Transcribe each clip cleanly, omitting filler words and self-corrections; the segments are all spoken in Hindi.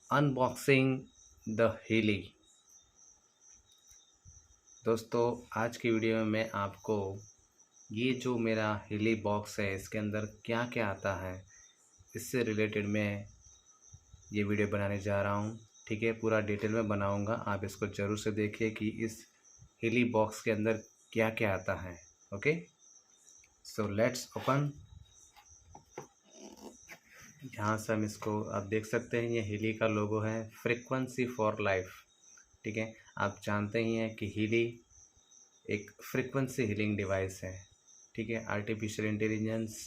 Unboxing the Healy. दोस्तों, आज की वीडियो में मैं आपको ये जो मेरा हीली बॉक्स है इसके अंदर क्या क्या आता है इससे रिलेटेड मैं ये वीडियो बनाने जा रहा हूँ। ठीक है, पूरा डिटेल में बनाऊँगा, आप इसको ज़रूर से देखिए कि इस हीली बॉक्स के अंदर क्या क्या आता है। Okay, so let's open. यहाँ से हम इसको आप देख सकते हैं, ये हीली का लोगो है, फ्रीक्वेंसी फॉर लाइफ। ठीक है, आप जानते ही हैं कि हीली एक फ्रीक्वेंसी हीलिंग डिवाइस है। ठीक है, आर्टिफिशियल इंटेलिजेंस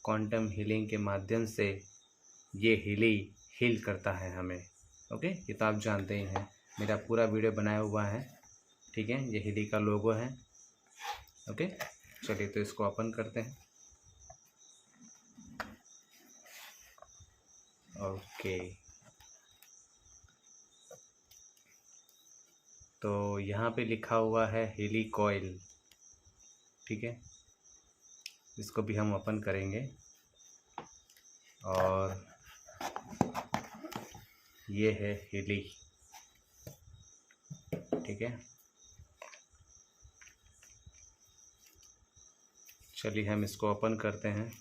क्वांटम हीलिंग के माध्यम से ये हीली हील करता है हमें। ओके, ये तो आप जानते ही हैं, मेरा पूरा वीडियो बनाया हुआ है। ठीक है, ये हीली का लोगो है। ओके, चलिए तो इसको ओपन करते हैं। ओके, तो यहाँ पे लिखा हुआ है हीली कॉइल। ठीक है, इसको भी हम ओपन करेंगे और ये है हीली। ठीक है, चलिए हम इसको ओपन करते हैं।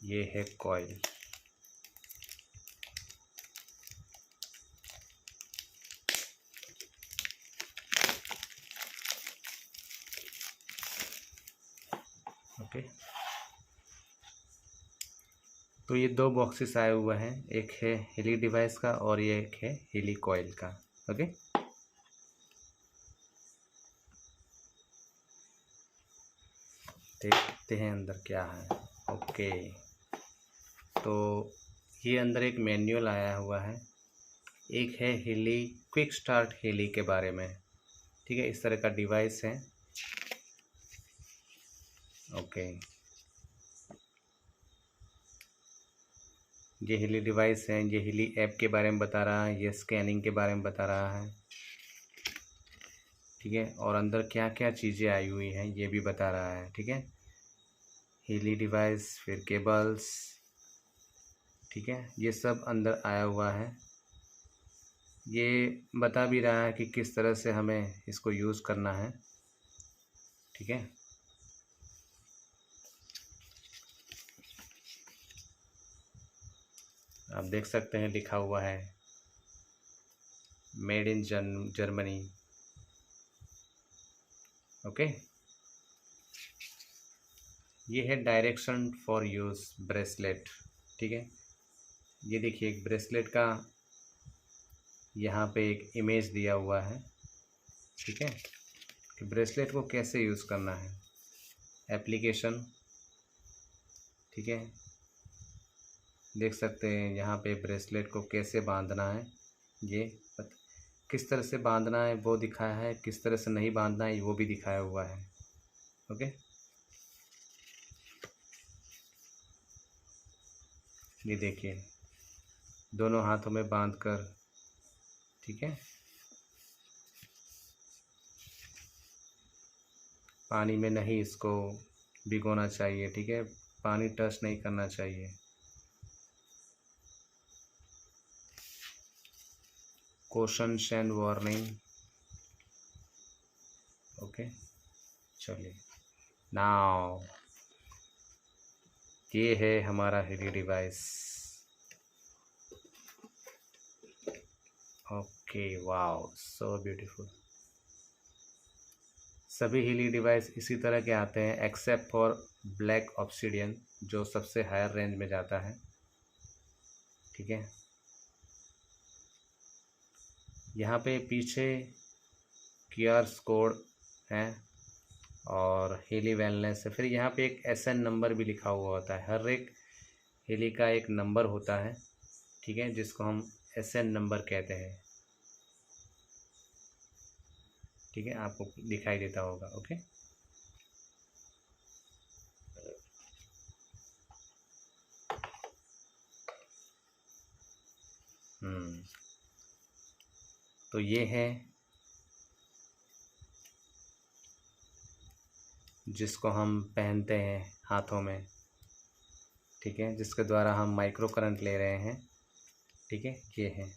ये है कॉइल। ओके, तो ये दो बॉक्सेस आए हुए हैं, एक है हीली डिवाइस का और ये एक है हीली कॉइल का। ओके, देखते हैं अंदर क्या है। ओके, तो ये अंदर एक मैनुअल आया हुआ है, एक है हीली क्विक स्टार्ट हीली के बारे में। ठीक है, इस तरह का डिवाइस है। ओके, ये हीली डिवाइस है, ये हीली ऐप के बारे में बता रहा है, ये स्कैनिंग के बारे में बता रहा है। ठीक है, और अंदर क्या क्या चीज़ें आई हुई हैं ये भी बता रहा है। ठीक है, हीली डिवाइस, फिर केबल्स। ठीक है, ये सब अंदर आया हुआ है। ये बता भी रहा है कि किस तरह से हमें इसको यूज़ करना है। ठीक है, आप देख सकते हैं लिखा हुआ है मेड इन जर्मनी। ओके, ये है डायरेक्शन फॉर यूज़ ब्रेसलेट। ठीक है, ये देखिए एक ब्रेसलेट का यहाँ पे एक इमेज दिया हुआ है। ठीक है, कि ब्रेसलेट को कैसे यूज़ करना है, एप्लीकेशन। ठीक है, देख सकते हैं यहाँ पे ब्रेसलेट को कैसे बांधना है, ये किस तरह से बांधना है वो दिखाया है, किस तरह से नहीं बांधना है वो भी दिखाया हुआ है। ओके, ये देखिए दोनों हाथों में बांध कर। ठीक है, पानी में नहीं इसको भिगोना चाहिए। ठीक है, पानी टच नहीं करना चाहिए। Question and warning. ओके, चलिए नाउ ये है हमारा Healy device. Okay, wow, so beautiful. सभी हीली डिवाइस इसी तरह के आते हैं एक्सेप्ट फॉर ब्लैक ऑब्सिडियन, जो सबसे हायर रेंज में जाता है। ठीक है, यहाँ पे पीछे क्यूआर कोड है और हीली वेलनेस है। फिर यहाँ पे एक एसएन नंबर भी लिखा हुआ होता है, हर एक हीली का एक नंबर होता है। ठीक है, जिसको हम एसएन नंबर कहते हैं। ठीक है, आपको दिखाई देता होगा। ओके, तो ये है जिसको हम पहनते हैं हाथों में, ठीक है, जिसके द्वारा हम माइक्रो करंट ले रहे हैं, ठीक है, ये है।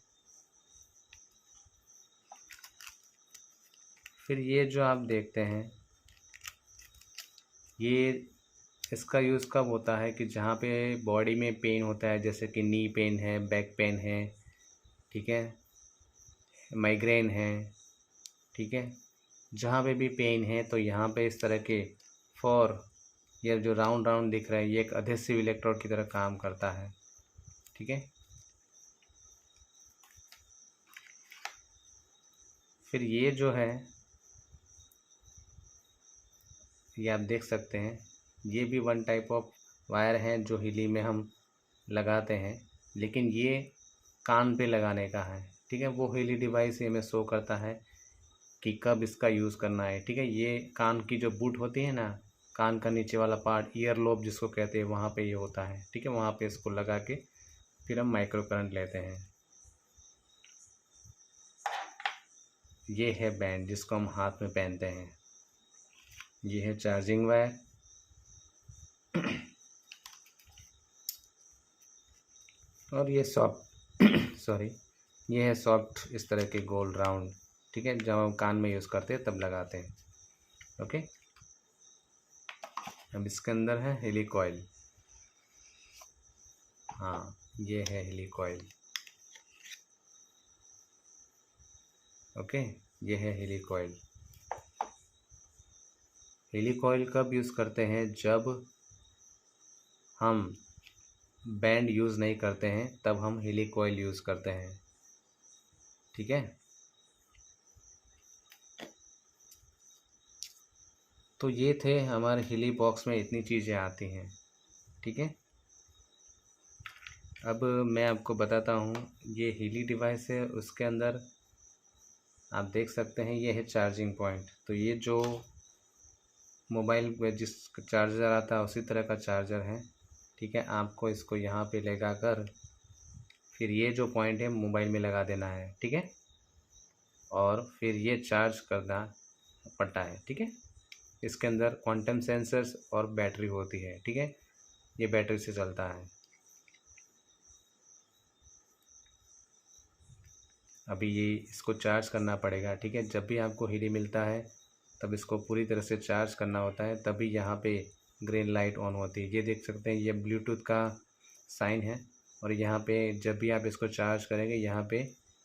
फिर ये जो आप देखते हैं, ये इसका यूज़ कब होता है कि जहाँ पे बॉडी में पेन होता है, जैसे कि नी पेन है, बैक पेन है, ठीक है, माइग्रेन है, ठीक है, जहाँ पे भी पेन है तो यहाँ पे इस तरह के फॉर, ये जो राउंड राउंड दिख रहा है, ये एक अधेसिव इलेक्ट्रोड की तरह काम करता है, ठीक है। फिर ये जो है, ये आप देख सकते हैं, ये भी वन टाइप ऑफ वायर हैं जो हीली में हम लगाते हैं, लेकिन ये कान पे लगाने का है, ठीक है। वो हीली डिवाइस ये में शो करता है कि कब इसका यूज़ करना है, ठीक है। ये कान की जो बूट होती है ना, कान का नीचे वाला पार्ट, ईयर लोब जिसको कहते हैं, वहाँ पे ये होता है, ठीक है। वहाँ पे इसको लगा के फिर हम माइक्रो करंट लेते हैं। ये है बैंड जिसको हम हाथ में पहनते हैं। ये है चार्जिंग वायर। और ये सॉफ्ट सॉरी, ये है सॉफ्ट इस तरह के गोल राउंड, ठीक है, जब हम कान में यूज़ करते हैं तब लगाते हैं। ओके, अब इसके अंदर है हीली कॉइल। हाँ, ये है हीली कॉइल। ओके, ये है हीली कॉइल। हीली कॉइल कब यूज़ करते हैं? जब हम बैंड यूज़ नहीं करते हैं तब हम हीली कॉइल यूज़ करते हैं, ठीक है। तो ये थे हमारे हीली बॉक्स में, इतनी चीज़ें आती हैं, ठीक है। अब मैं आपको बताता हूँ, ये हीली डिवाइस है, उसके अंदर आप देख सकते हैं ये है चार्जिंग पॉइंट। तो ये जो मोबाइल में जिस चार्जर आता है उसी तरह का चार्जर है, ठीक है। आपको इसको यहाँ पे लगा कर फिर ये जो पॉइंट है मोबाइल में लगा देना है, ठीक है। और फिर ये चार्ज करना पड़ता है, ठीक है। इसके अंदर क्वांटम सेंसर्स और बैटरी होती है, ठीक है। ये बैटरी से चलता है। अभी ये इसको चार्ज करना पड़ेगा, ठीक है। जब भी आपको हीली मिलता है तब इसको पूरी तरह से चार्ज करना होता है, तभी यहाँ पे ग्रीन लाइट ऑन होती है। ये देख सकते हैं, ये ब्लूटूथ का साइन है। और यहाँ पे जब भी आप इसको चार्ज करेंगे यहाँ पे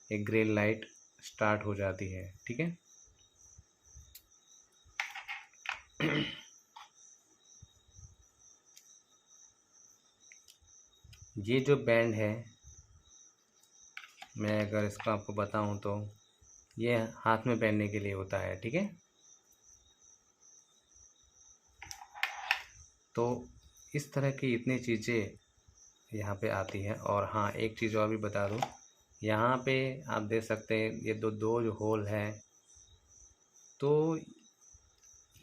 एक ग्रीन लाइट स्टार्ट हो जाती है, ठीक है। ये जो बैंड है, मैं अगर इसको आपको बताऊं तो ये हाथ में पहनने के लिए होता है, ठीक है। तो इस तरह की इतनी चीज़ें यहाँ पे आती हैं। और हाँ, एक चीज़ और भी बता दूँ, यहाँ पे आप देख सकते हैं ये दो जो होल है, तो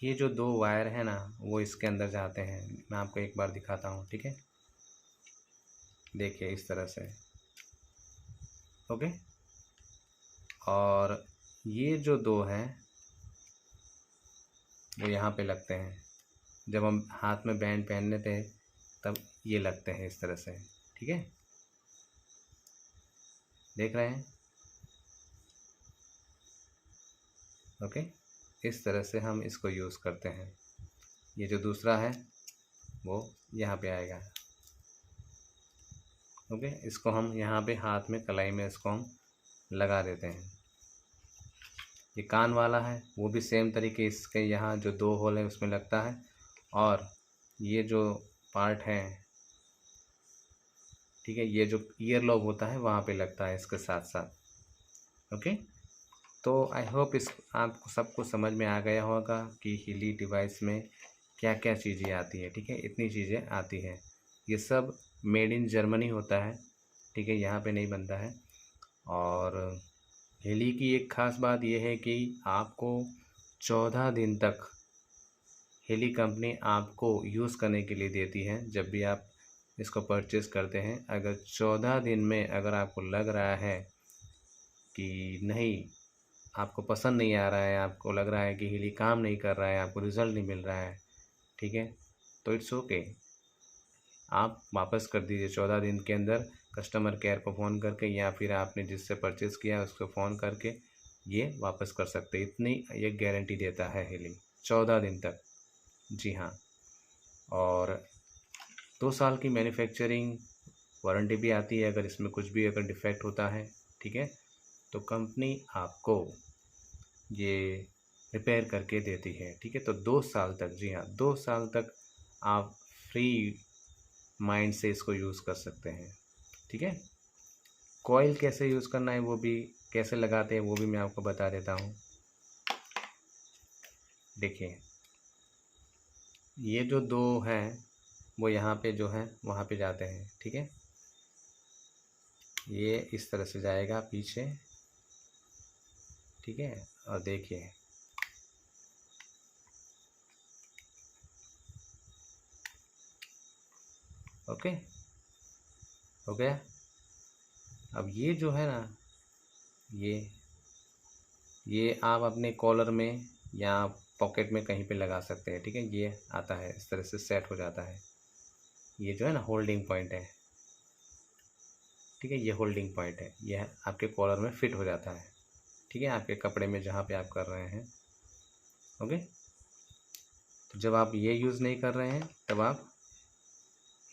ये जो दो वायर है ना वो इसके अंदर जाते हैं। मैं आपको एक बार दिखाता हूँ, ठीक है। देखिए इस तरह से, ओके। और ये जो दो हैं वो यहाँ पे लगते हैं। जब हम हाथ में बैंड पहनने थे तब ये लगते हैं इस तरह से, ठीक है। देख रहे हैं, ओके। इस तरह से हम इसको यूज़ करते हैं। ये जो दूसरा है वो यहाँ पे आएगा, ओके। इसको हम यहाँ पे हाथ में कलाई में इसको हम लगा देते हैं। ये कान वाला है, वो भी सेम तरीके, इसके यहाँ जो दो होल है उसमें लगता है। और ये जो पार्ट है, ठीक है, ये जो ईयर लॉब होता है वहाँ पे लगता है इसके साथ साथ, ओके। तो आई होप इस आपको सबको समझ में आ गया होगा कि हीली डिवाइस में क्या क्या चीज़ें आती है, ठीक है। इतनी चीज़ें आती हैं। ये सब मेड इन जर्मनी होता है, ठीक है, यहाँ पे नहीं बनता है। और हीली की एक ख़ास बात यह है कि आपको 14 दिन तक हीली कंपनी आपको यूज़ करने के लिए देती है। जब भी आप इसको परचेज़ करते हैं, अगर 14 दिन में अगर आपको लग रहा है कि नहीं, आपको पसंद नहीं आ रहा है, आपको लग रहा है कि हीली काम नहीं कर रहा है, आपको रिज़ल्ट नहीं मिल रहा है, ठीक है, तो इट्स ओके, आप वापस कर दीजिए 14 दिन के अंदर कस्टमर केयर को फ़ोन करके, या फिर आपने जिससे परचेज़ किया है उसको फ़ोन करके ये वापस कर सकते हैं। इतनी ये गारंटी देता है हीली 14 दिन तक। जी हाँ, और 2 साल की मैन्युफैक्चरिंग वारंटी भी आती है। अगर इसमें कुछ भी अगर डिफेक्ट होता है, ठीक है, तो कंपनी आपको ये रिपेयर करके देती है, ठीक है। तो 2 साल तक, जी हाँ, 2 साल तक आप फ्री माइंड से इसको यूज़ कर सकते हैं, ठीक है। कॉइल कैसे यूज़ करना है, वो भी कैसे लगाते हैं वो भी मैं आपको बता देता हूँ। देखिए, ये जो 2 हैं वो यहाँ पे जो है वहाँ पे जाते हैं, ठीक है। ये इस तरह से जाएगा पीछे, ठीक है, और देखिए ओके, हो गया। अब ये जो है ना, ये आप अपने कॉलर में या पॉकेट में कहीं पे लगा सकते हैं, ठीक है। ये आता है इस तरह से सेट हो जाता है। ये जो है ना होल्डिंग पॉइंट है, ठीक है, ये होल्डिंग पॉइंट है, यह आपके कॉलर में फिट हो जाता है, ठीक है, आपके कपड़े में जहाँ पे आप कर रहे हैं। ओके, तो जब आप ये यूज़ नहीं कर रहे हैं तब आप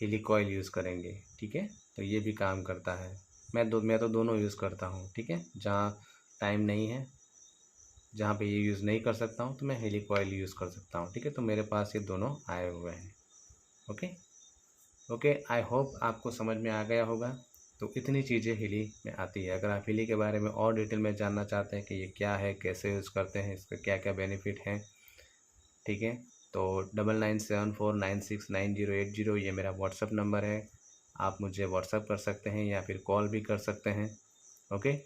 हीली कॉइल यूज़ करेंगे, ठीक है। तो ये भी काम करता है। मैं तो दोनों यूज़ करता हूँ, ठीक है। जहाँ टाइम नहीं है, जहाँ पे ये यूज़ नहीं कर सकता हूँ, तो मैं हीली कॉइल यूज़ कर सकता हूँ, ठीक है। तो मेरे पास ये दोनों आए हुए हैं। ओके ओके, आई होप आपको समझ में आ गया होगा। तो इतनी चीज़ें हीली में आती है। अगर आप हीली के बारे में और डिटेल में जानना चाहते हैं कि ये क्या है, कैसे यूज़ करते हैं, इसका क्या क्या बेनिफिट हैं, ठीक है, तो 9974969080 ये मेरा व्हाट्सअप नंबर है। आप मुझे व्हाट्सअप कर सकते हैं या फिर कॉल भी कर सकते हैं। ओके,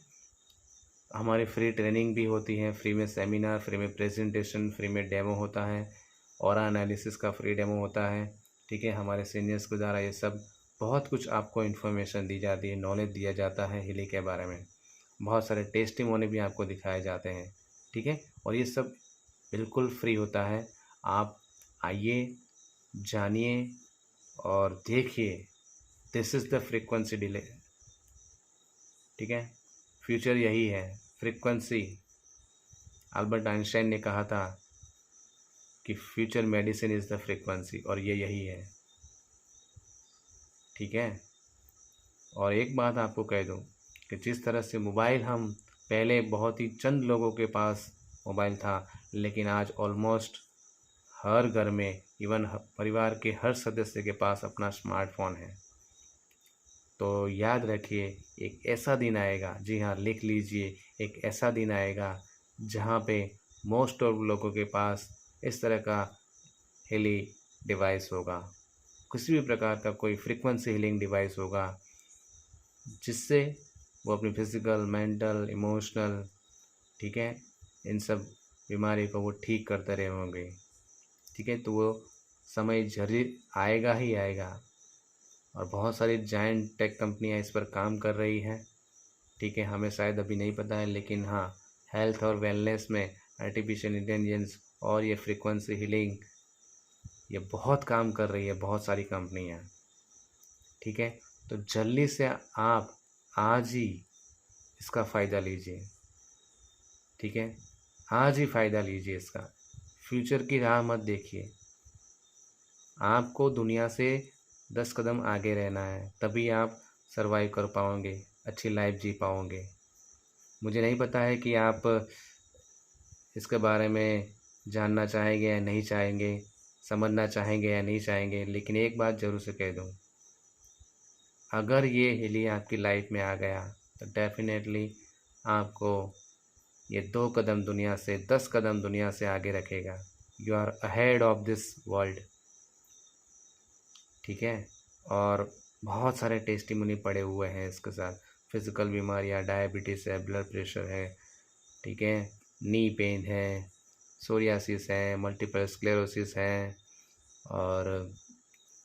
हमारी फ्री ट्रेनिंग भी होती है, फ्री में सेमिनार, फ्री में प्रेजेंटेशन, फ्री में डेमो होता है, ऑरा एनालिसिस का फ्री डेमो होता है, ठीक है। हमारे सीनियर्स के द्वारा ये सब बहुत कुछ आपको इन्फॉर्मेशन दी जाती है, नॉलेज दिया जाता है हीली के बारे में। बहुत सारे टेस्टिमोनी भी आपको दिखाए जाते हैं, ठीक है, और ये सब बिल्कुल फ्री होता है। आप आइए, जानिए और देखिए। This is the frequency delay, ठीक है, फ्यूचर यही है, फ्रीक्वेंसी। अल्बर्ट आइंस्टाइन ने कहा था कि future medicine is the frequency, और ये यही है, ठीक है। और एक बात आपको कह दूं कि जिस तरह से मोबाइल, हम पहले बहुत ही चंद लोगों के पास मोबाइल था, लेकिन आज ऑलमोस्ट हर घर में, इवन परिवार के हर सदस्य के पास अपना स्मार्टफोन है। तो याद रखिए, एक ऐसा दिन आएगा, जी हाँ, लिख लीजिए, एक ऐसा दिन आएगा जहाँ पे मोस्ट ऑफ लोगों के पास इस तरह का हीली डिवाइस होगा, किसी भी प्रकार का कोई फ्रीक्वेंसी हीलिंग डिवाइस होगा, जिससे वो अपनी फिज़िकल, मेंटल, इमोशनल, ठीक है, इन सब बीमारी को वो ठीक करते रहे होंगे, ठीक है। तो वो समय ज़रूर आएगा ही आएगा, और बहुत सारी जायंट टेक कंपनियां इस पर काम कर रही हैं, ठीक है। हमें शायद अभी नहीं पता है, लेकिन हाँ, हेल्थ और वेलनेस में आर्टिफिशियल इंटेलिजेंस और ये फ्रीक्वेंसी हीलिंग, ये बहुत काम कर रही है, बहुत सारी कंपनियां, ठीक है। तो जल्दी से आप आज ही इसका फ़ायदा लीजिए, ठीक है, आज ही फ़ायदा लीजिए इसका। फ्यूचर की राह मत देखिए, आपको दुनिया से 10 कदम आगे रहना है, तभी आप सरवाइव कर पाओगे, अच्छी लाइफ जी पाओगे। मुझे नहीं पता है कि आप इसके बारे में जानना चाहेंगे या नहीं चाहेंगे, समझना चाहेंगे या नहीं चाहेंगे, लेकिन एक बात ज़रूर से कह दूँ, अगर ये हीली आपकी लाइफ में आ गया तो डेफिनेटली आपको ये 2 कदम दुनिया से, 10 कदम दुनिया से आगे रखेगा। You are ahead of this world, ठीक है। और बहुत सारे टेस्टिमोनी पड़े हुए हैं इसके साथ। फिज़िकल बीमारियां, डायबिटीज़ है, ब्लड प्रेशर है, ठीक है, नी पेन है, सोरियासिस है, मल्टीपल स्क्लेरोसिस है, और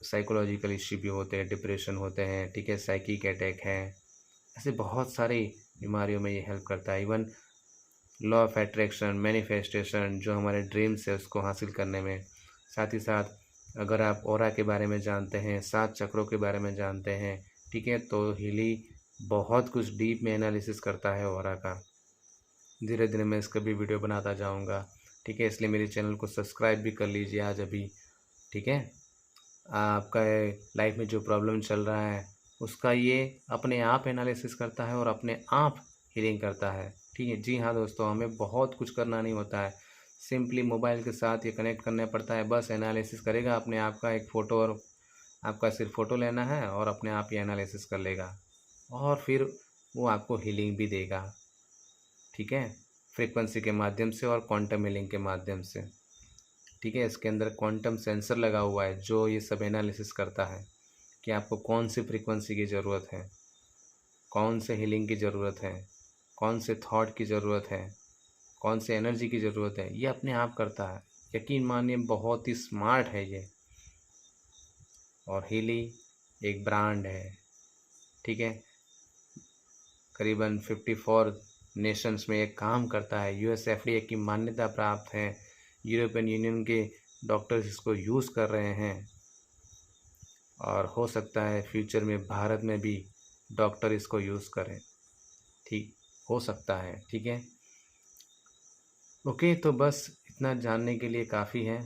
साइकोलॉजिकल इश्यू भी होते हैं, डिप्रेशन होते हैं, ठीक है, साइकिक अटैक है, ऐसे बहुत सारी बीमारियों में ये हेल्प करता है। Even law of attraction, manifestation, जो हमारे ड्रीम्स है उसको हासिल करने में। साथ ही साथ अगर आप ऑरा के बारे में जानते हैं, 7 चक्रों के बारे में जानते हैं, ठीक है, तो हीली बहुत कुछ डीप में एनालिसिस करता है ऑरा का। धीरे धीरे मैं इसका भी वीडियो बनाता जाऊंगा, ठीक है। इसलिए मेरे चैनल को सब्सक्राइब भी कर लीजिए आज अभी, ठीक है। आपका लाइफ में जो प्रॉब्लम चल रहा है उसका ये अपने आप एनालिसिस करता है और अपने आप हीलिंग करता है, ठीक है। जी हाँ दोस्तों, हमें बहुत कुछ करना नहीं होता है, सिंपली मोबाइल के साथ ये कनेक्ट करना पड़ता है, बस एनालिसिस करेगा अपने आप का, एक फ़ोटो और आपका सिर्फ फ़ोटो लेना है और अपने आप ही एनालिसिस कर लेगा और फिर वो आपको हीलिंग भी देगा, ठीक है, फ्रीक्वेंसी के माध्यम से और क्वांटम हीलिंग के माध्यम से, ठीक है। इसके अंदर क्वांटम सेंसर लगा हुआ है जो ये सब एनालिसिस करता है कि आपको कौन सी फ्रीक्वेंसी की ज़रूरत है, कौन से हीलिंग की ज़रूरत है, कौन से थॉट की ज़रूरत है, कौन से एनर्जी की ज़रूरत है, ये अपने आप करता है। यकीन मानिए बहुत ही स्मार्ट है ये। और हीली एक ब्रांड है, ठीक है, करीबन 54 नेशंस में ये काम करता है। यूएसएफडीए की मान्यता प्राप्त है, यूरोपियन यूनियन के डॉक्टर्स इसको यूज़ कर रहे हैं और हो सकता है फ्यूचर में भारत में भी डॉक्टर इसको यूज़ करें, ठीक हो सकता है, ठीक है। ओके, तो बस इतना जानने के लिए काफ़ी है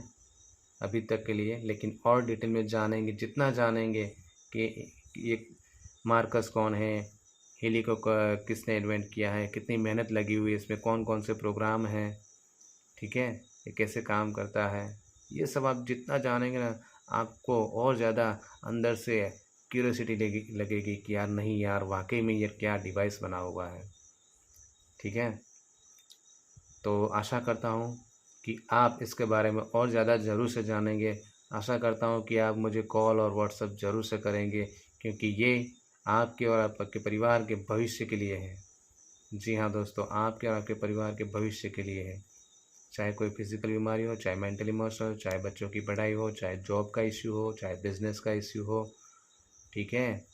अभी तक के लिए, लेकिन और डिटेल में जानेंगे, जितना जानेंगे कि ये मार्कस कौन है, हीली को किसने इन्वेंट किया है, कितनी मेहनत लगी हुई है इसमें, कौन कौन से प्रोग्राम हैं, ठीक है, ये कैसे काम करता है, ये सब आप जितना जानेंगे ना, आपको और ज़्यादा अंदर से क्यूरियोसिटी लगेगी कि यार नहीं यार, वाकई में ये क्या डिवाइस बना हुआ है, ठीक है। तो आशा करता हूँ कि आप इसके बारे में और ज़्यादा ज़रूर से जानेंगे। आशा करता हूँ कि आप मुझे कॉल और व्हाट्सएप ज़रूर से करेंगे, क्योंकि ये आपके और आपके परिवार के भविष्य के लिए है। जी हाँ दोस्तों, आपके और आपके परिवार के भविष्य के लिए है। चाहे कोई फिज़िकल बीमारी हो, चाहे मेंटल इमोशनल हो, चाहे बच्चों की पढ़ाई हो, चाहे जॉब का इश्यू हो, चाहे बिजनेस का इश्यू हो, ठीक है,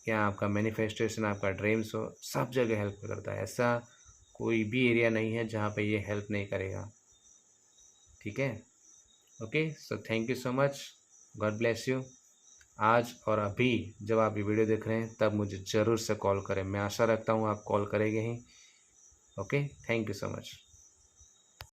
या आपका मैनिफेस्टेशन, आपका ड्रीम्स हो, सब जगह हेल्प करता है। ऐसा कोई भी एरिया नहीं है जहाँ पे ये हेल्प नहीं करेगा, ठीक है। Okay, so thank you so much, God bless you. आज और अभी जब आप ये वीडियो देख रहे हैं तब मुझे ज़रूर से कॉल करें, मैं आशा रखता हूँ आप कॉल करेंगे ही। Okay, thank you so much.